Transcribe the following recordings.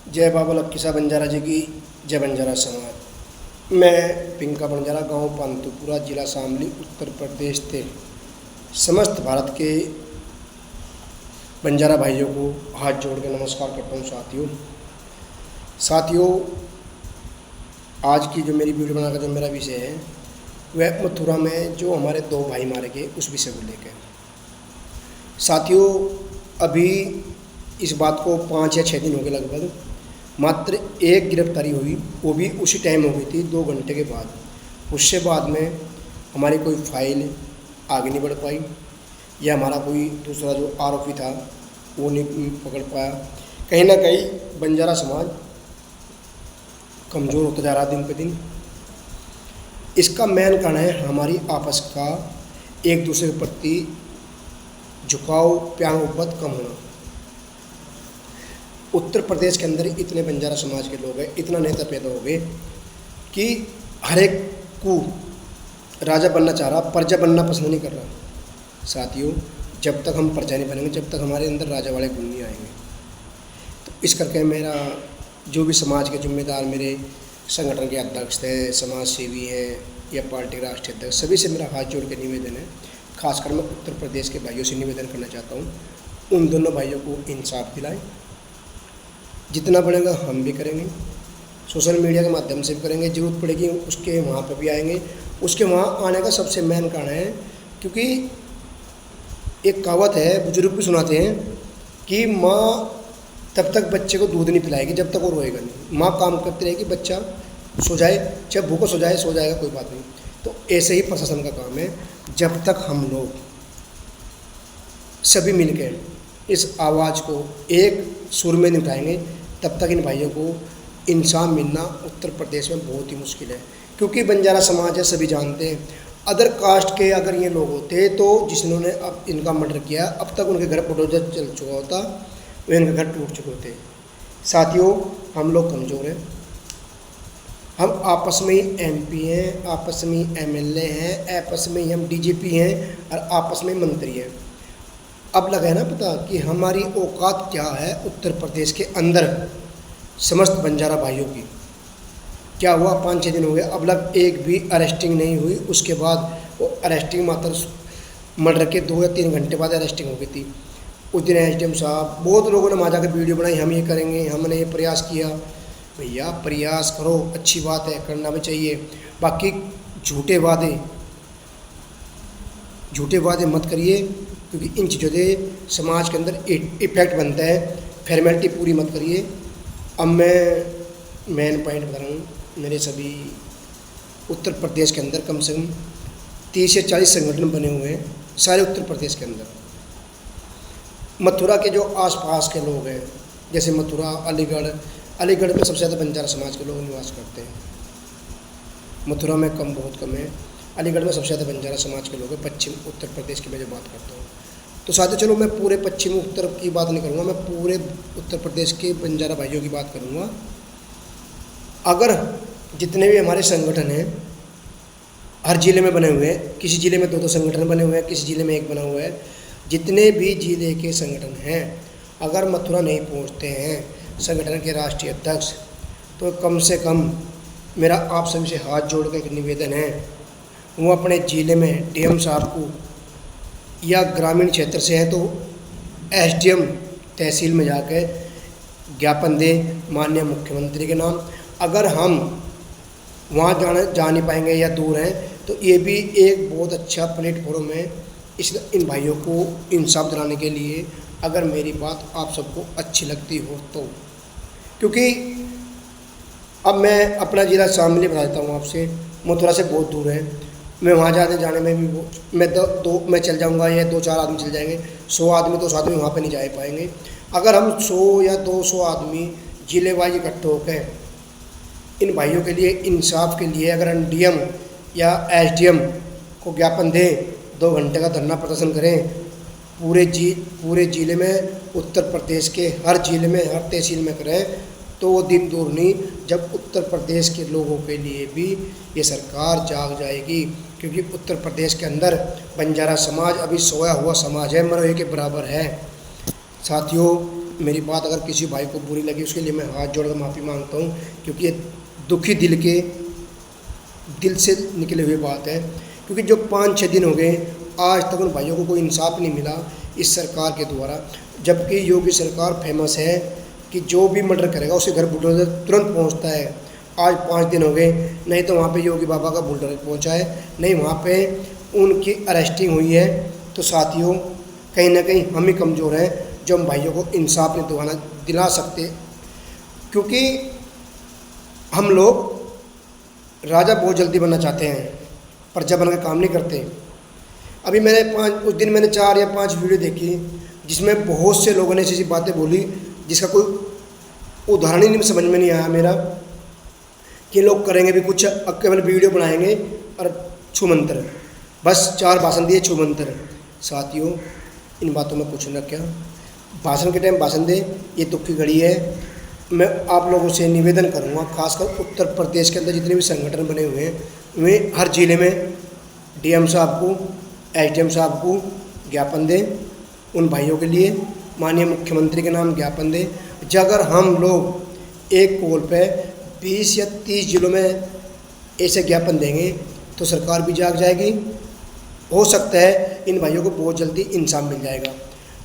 जय बाबा लक्कीसा बंजारा जी की जय बंजारा समाज। मैं पिंका बंजारा गांव पांतुपुरा जिला शामली उत्तर प्रदेश से समस्त भारत के बंजारा भाइयों को हाथ जोड़ के नमस्कार करता हूं। साथियों, आज की जो मेरी वीडियो बनाने का जो मेरा विषय है वह मथुरा में जो हमारे 2 भाई मारे गए उस विषय को लेकर। साथियों, अभी इस बात को 5 या 6 दिन हो गए लगभग। मात्र एक गिरफ्तारी हुई, वो भी उसी टाइम हो गई थी 2 घंटे के बाद। उससे बाद में हमारी कोई फाइल आगे नहीं बढ़ पाई या हमारा कोई दूसरा जो आरोपी था वो नहीं पकड़ पाया। कहीं ना कहीं बंजारा समाज कमज़ोर होता जा रहा दिन पे दिन। इसका मेन कारण है हमारी आपस का एक दूसरे के प्रति झुकाव, प्यार मोहब्बत कम होना। उत्तर प्रदेश के अंदर इतने बंजारा समाज के लोग हैं, इतना नेता पैदा हो गए कि हर एक को राजा बनना चाह रहा, प्रजा बनना पसंद नहीं कर रहा। साथियों, जब तक हम प्रजा नहीं बनेंगे, जब तक हमारे अंदर राजा वाले गुण नहीं आएंगे, तो इस करके मेरा जो भी समाज के जिम्मेदार, मेरे संगठन के अध्यक्ष हैं, समाज सेवी हैं या पार्टी के राष्ट्रीय अध्यक्ष, सभी से मेरा हाथ जोड़ के निवेदन है। खासकर मैं उत्तर प्रदेश के भाइयों से निवेदन करना चाहता हूँ, उन दोनों भाइयों को इंसाफ दिलाएं। जितना बढ़ेगा हम भी करेंगे, सोशल मीडिया के माध्यम से भी करेंगे, ज़रूरत पड़ेगी उसके वहाँ पर भी आएंगे। उसके वहाँ आने का सबसे मेन कारण है क्योंकि एक कहावत है, बुजुर्ग भी सुनाते हैं कि माँ तब तक बच्चे को दूध नहीं पिलाएगी जब तक वो रोएगा नहीं। माँ काम करती रहेगी, बच्चा सो जाए, चाहे भूखो सो जाएगा, कोई बात नहीं। तो ऐसे ही प्रशासन का काम है। जब तक हम लोग सभी मिलकर इस आवाज़ को एक सुर में नहीं उठाएंगे, तब तक इन भाइयों को इंसाफ मिलना उत्तर प्रदेश में बहुत ही मुश्किल है। क्योंकि बंजारा समाज है, सभी जानते हैं। अदर कास्ट के अगर ये लोग होते तो जिन्होंने अब इनका मर्डर किया, अब तक उनके घर बुलडोजर चल चुका होता, वे इनके घर टूट चुके होते। साथियों, हम लोग कमज़ोर हैं। हम आपस में ही एमपी हैं, आपस में ही एमएलए हैं, आपस में ही हम डीजीपी हैं और आपस में मंत्री हैं। अब लगा है ना पता कि हमारी औकात क्या है उत्तर प्रदेश के अंदर समस्त बंजारा भाइयों की। क्या हुआ, 5-6 दिन हो गए, अब लग एक भी अरेस्टिंग नहीं हुई। उसके बाद वो अरेस्टिंग मात्र मर्डर के 2 या 3 घंटे बाद अरेस्टिंग हो गई थी। उस दिन एसडीएम साहब, बहुत लोगों ने वहाँ जाकर वीडियो बनाई, हम ये करेंगे, हमने ये प्रयास किया। भैया प्रयास करो, अच्छी बात है, करना भी चाहिए। बाकी झूठे वादे मत करिए, क्योंकि इन चीज़ों से समाज के अंदर इफेक्ट बनता है। फॉर्मेलिटी पूरी मत करिए। अब मैं मेन पॉइंट बता रहा हूँ। मेरे सभी उत्तर प्रदेश के अंदर कम से कम 30 से 40 संगठन बने हुए हैं, सारे उत्तर प्रदेश के अंदर। मथुरा के जो आसपास के लोग हैं, जैसे मथुरा, अलीगढ़ में सबसे ज़्यादा बंजारा समाज के लोग निवास करते हैं। मथुरा में बहुत कम है, अलीगढ़ में सबसे ज़्यादा बंजारा समाज के लोग हैं। पश्चिम उत्तर प्रदेश की मैं जो बात करता हूँ, तो साथियों चलो मैं पूरे पश्चिम उत्तर की बात नहीं करूँगा, मैं पूरे उत्तर प्रदेश के बंजारा भाइयों की बात करूँगा। अगर जितने भी हमारे संगठन हैं हर ज़िले में बने हुए हैं, किसी ज़िले में 2-2 संगठन बने हुए हैं, किसी ज़िले में 1 बना हुआ है, जितने भी ज़िले के संगठन हैं, अगर मथुरा नहीं पहुँचते हैं संगठन के राष्ट्रीय अध्यक्ष, तो कम से कम मेरा आप सभी से हाथ जोड़ कर एक निवेदन है, वो अपने ज़िले में डीएम साहब को, या ग्रामीण क्षेत्र से है तो एसडीएम तहसील में जाकर ज्ञापन दें माननीय मुख्यमंत्री के नाम। अगर हम वहाँ जा नहीं पाएंगे या दूर हैं, तो ये भी एक बहुत अच्छा प्लेटफॉर्म है इन भाइयों को इंसाफ दिलाने के लिए, अगर मेरी बात आप सबको अच्छी लगती हो तो। क्योंकि अब मैं अपना ज़िला शामली बता देता हूँ आपसे, मथुरा से बहुत दूर है। मैं वहाँ जाने में भी मैं चल जाऊँगा या 2-4 आदमी चल जाएंगे, 100 आदमी 200 आदमी वहाँ पे नहीं जा पाएंगे। अगर हम 100 या 200 आदमी जिले वाइज इकट्ठे होकर इन भाइयों के लिए इंसाफ के लिए अगर हम डीएम या एसडीएम को ज्ञापन दें, 2 घंटे का धरना प्रदर्शन करें पूरे ज़िले में, उत्तर प्रदेश के हर ज़िले में, हर तहसील में करें, तो वो दिन दूर नहीं जब उत्तर प्रदेश के लोगों के लिए भी ये सरकार जाग जाएगी। क्योंकि उत्तर प्रदेश के अंदर बंजारा समाज अभी सोया हुआ समाज है, मरोए के बराबर है। साथियों, मेरी बात अगर किसी भाई को बुरी लगी उसके लिए मैं हाथ जोड़कर माफ़ी मांगता हूँ, क्योंकि ये दुखी दिल से निकले हुए बात है। क्योंकि जो 5-6 दिन हो गए आज तक उन भाइयों को कोई इंसाफ नहीं मिला इस सरकार के द्वारा। जबकि योगी सरकार फेमस है कि जो भी मर्डर करेगा उसके घर बुलडोजर तुरंत पहुंचता है। आज 5 दिन हो गए, नहीं तो वहाँ पे योगी बाबा का बुलडोजर पहुंचा है, नहीं वहाँ पे उनकी अरेस्टिंग हुई है। तो साथियों, कहीं ना कहीं हम ही कमज़ोर हैं जो हम भाइयों को इंसाफ नहीं दिला सकते, क्योंकि हम लोग राजा बहुत जल्दी बनना चाहते हैं, प्रजा बनकर काम नहीं करते। अभी मैंने उस दिन मैंने 4 या 5 वीडियो देखी जिसमें बहुत से लोगों ने ऐसी बातें बोली जिसका कोई उदाहरण ही नहीं समझ में नहीं आया मेरा, कि लोग करेंगे भी कुछ, केवल वीडियो बनाएंगे और छूमंतर, बस 4 भाषण दिए छूमंतर। साथियों, इन बातों में कुछ न क्या, भाषण के टाइम भाषण दे, ये दुख की घड़ी है। मैं आप लोगों से निवेदन करूंगा, खासकर उत्तर प्रदेश के अंदर जितने भी संगठन बने हुए हैं वे हर जिले में डीएम साहब को, एसडीएम साहब को ज्ञापन दें, उन भाइयों के लिए माननीय मुख्यमंत्री के नाम ज्ञापन दें। अगर हम लोग एक कॉल पे 20 या 30 जिलों में ऐसे ज्ञापन देंगे तो सरकार भी जाग जाएगी। हो सकता है इन भाइयों को बहुत जल्दी इंसाफ मिल जाएगा।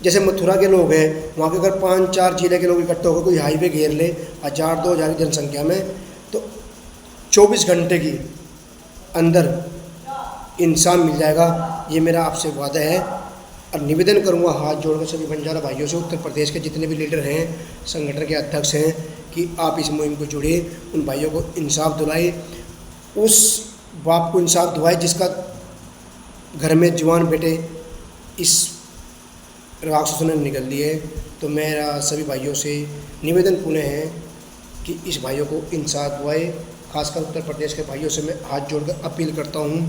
जैसे मथुरा के लोग हैं, वहाँ के अगर 5-4 जिले के लोग इकट्ठे होकर कोई हाईवे घेर ले 1000-2000 की जनसंख्या में, तो 24 घंटे की अंदर इंसाफ मिल जाएगा। ये मेरा आपसे वादा है। और निवेदन करूँगा हाथ जोड़कर सभी बंजारा भाइयों से, उत्तर प्रदेश के जितने भी लीडर हैं, संगठन के अध्यक्ष हैं, कि आप इस मुहिम को जुड़िए, उन भाइयों को इंसाफ दिलाए, उस बाप को इंसाफ दिलाए जिसका घर में जवान बेटे इस राक्षसों ने निकल लिए। तो मेरा सभी भाइयों से निवेदन पुनः है कि इस भाइयों को इंसाफ दिलाए। खासकर उत्तर प्रदेश के भाइयों से मैं हाथ जोड़कर अपील करता हूँ।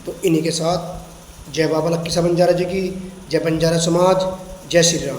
तो इन्हीं के साथ जय बाबा लक्की साहब बंजारा जी की, जय बंजारा समाज, जय श्री राम।